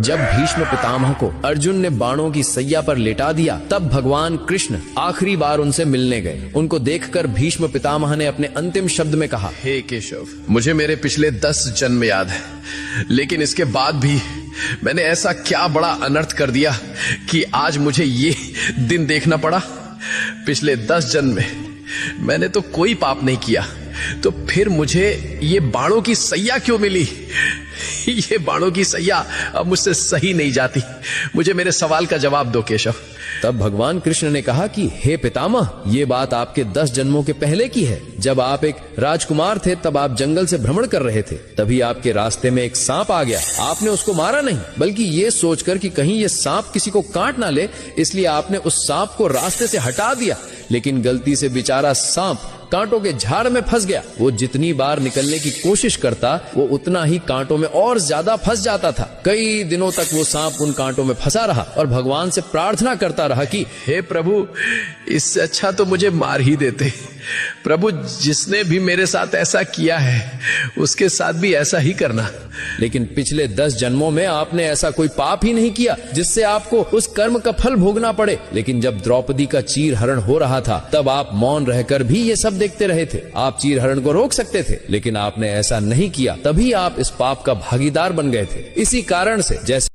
जब भीष्म पितामह को अर्जुन ने बाणों की सैया पर लेटा दिया, तब भगवान कृष्ण आखिरी बार उनसे मिलने गए। उनको देखकर भीष्म पितामह ने अपने अंतिम शब्द में कहा, हे केशव, मुझे मेरे पिछले 10 जन्म याद है, लेकिन इसके बाद भी मैंने ऐसा क्या बड़ा अनर्थ कर दिया कि आज मुझे ये दिन देखना पड़ा। पिछले 10 जन्म में मैंने तो कोई पाप नहीं किया, तो फिर मुझे ये बाणों की सैया क्यों मिली? ये बाणों की सैया अब मुझसे सही नहीं जाती। मुझे मेरे सवाल का जवाब दो केशव। तब भगवान कृष्ण ने कहा कि हे पितामह, ये बात आपके 10 जन्मों के पहले की है। जब आप एक राजकुमार थे, तब आप जंगल से भ्रमण कर रहे थे। तभी आपके रास्ते में एक सांप आ गया। आपने उसको मारा नहीं, बल्कि ये सोचकर कि कहीं ये सांप किसी को काट ना ले, इसलिए आपने उस सांप को रास्ते से हटा दिया। लेकिन गलती से बेचारा सांप कांटों के झाड़ में फंस गया। वो जितनी बार निकलने की कोशिश करता, वो उतना ही कांटों में और ज्यादा फंस जाता था। कई दिनों तक वो सांप उन कांटों में फंसा रहा और भगवान से प्रार्थना करता रहा कि हे प्रभु, इससे अच्छा तो मुझे मार ही देते। प्रभु, जिसने भी मेरे साथ ऐसा किया है, उसके साथ भी ऐसा ही करना। लेकिन पिछले 10 जन्मों में आपने ऐसा कोई पाप ही नहीं किया जिससे आपको उस कर्म का फल भोगना पड़े। लेकिन जब द्रौपदी का चीरहरण हो रहा था, तब आप मौन रहकर भी ये सब देखते रहे थे। आप चीरहरण को रोक सकते थे, लेकिन आपने ऐसा नहीं किया। तभी आप इस पाप का भागीदार बन गए थे। इसी कारण से जैसे